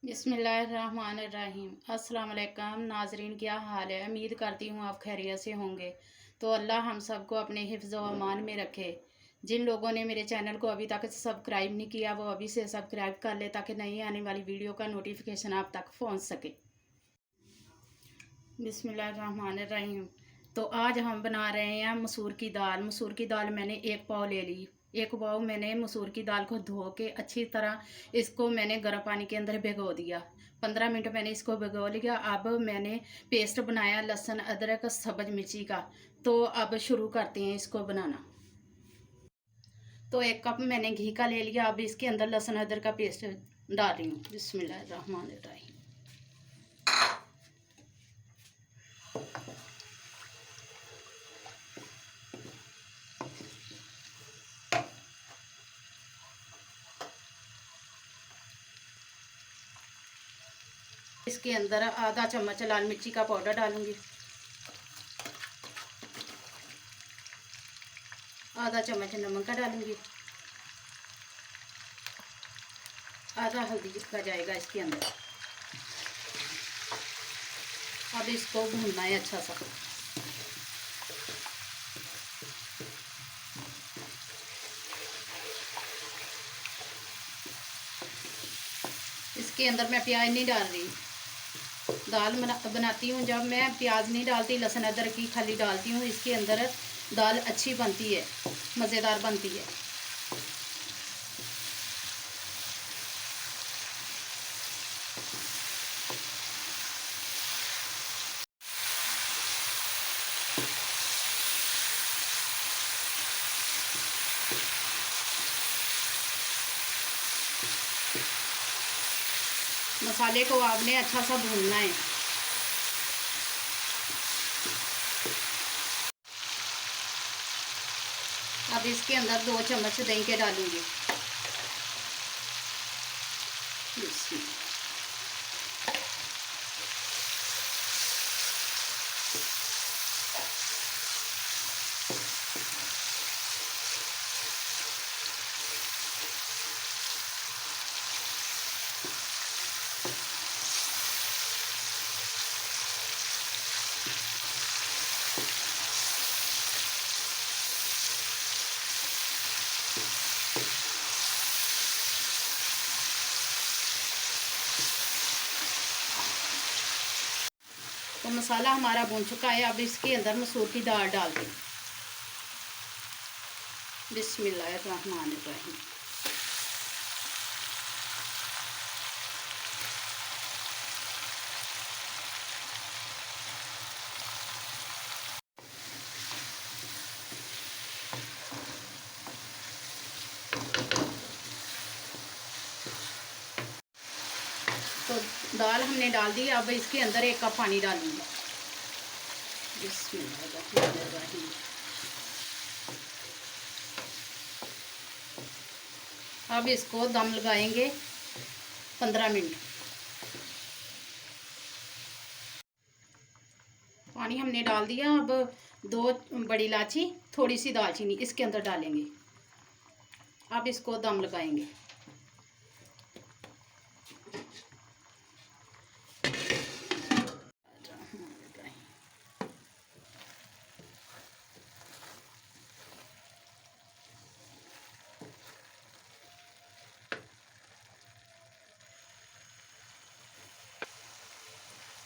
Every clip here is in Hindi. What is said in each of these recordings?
बिस्मिल्लाहिर्रहमानिर्रहीम। अस्सलाम वालेकुम नाजरीन, क्या हाल है? उम्मीद करती हूँ आप खैरियत से होंगे। तो अल्लाह हम सबको अपने हिफ्ज़ व अमान में रखे। जिन लोगों ने मेरे चैनल को अभी तक सब्सक्राइब नहीं किया वो अभी से सब्सक्राइब कर ले ताकि नई आने वाली वीडियो का नोटिफिकेशन आप तक पहुँच सके। बिस्मिल्लाहिर्रहमानिर्रहीम। तो आज हम बना रहे हैं मसूर की दाल। मसूर की दाल मैंने एक पाव ले ली। एक पाव मैंने मसूर की दाल को धो के अच्छी तरह इसको मैंने गर्म पानी के अंदर भिगो दिया। 15 मिनट मैंने इसको भिगो लिया। अब मैंने पेस्ट बनाया लहसुन अदरक सब्ज मिर्ची का। तो अब शुरू करते हैं इसको बनाना। तो एक कप मैंने घी का ले लिया। अब इसके अंदर लहसुन अदरक का पेस्ट डाल रही हूँ। बिस्मिल्लाहिर्रहमानिर्रहीम। इसके अंदर आधा चम्मच लाल मिर्ची का पाउडर डालूंगी, आधा चम्मच नमक का डालूंगी, आधा हल्दी का जाएगा इसके अंदर। अब इसको भूनना है अच्छा सा। इसके अंदर मैं प्याज नहीं डाल रही। दाल बनाती हूँ जब मैं प्याज नहीं डालती, लहसुन अदरक की खाली डालती हूँ। इसके अंदर दाल अच्छी बनती है, मज़ेदार बनती है। मसाले को आपने अच्छा सा भूनना है। अब इसके अंदर 2 चम्मच दही के डालूंगी। तो मसाला हमारा भून चुका है। अब इसके अंदर मसूर की दाल डाल दें। बिस्मिल्लाहिर्रहमानिर्रहीम। तो दाल हमने डाल दी। अब इसके अंदर 1 कप पानी डालूंगी। बिस्मिल्लाहिर्रहमानिर्रहीम। अब इसको दम लगाएंगे 15 मिनट। पानी हमने डाल दिया। अब 2 बड़ी इलायची, थोड़ी सी दालचीनी इसके अंदर डालेंगे। अब इसको दम लगाएंगे।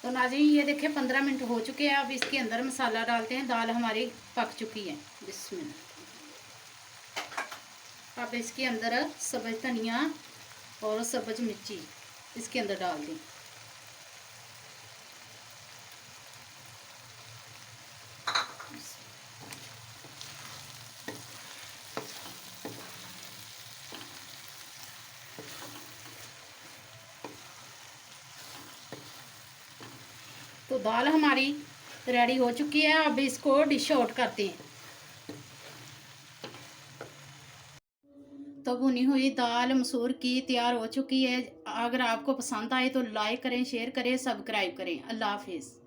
तो नाज़रीन ये देखिए 15 मिनट हो चुके हैं। अब इसके अंदर मसाला डालते हैं। दाल हमारी पक चुकी है। बिस्मिल्लाह। अब इसके अंदर सब्ज धनिया और सब्ज मिर्ची इसके अंदर डाल दें। तो दाल हमारी रेडी हो चुकी है। अब इसको डिश आउट करते हैं। तो भुनी हुई दाल मसूर की तैयार हो चुकी है। अगर आपको पसंद आए तो लाइक करें, शेयर करें, सब्सक्राइब करें। अल्लाह हाफिज़।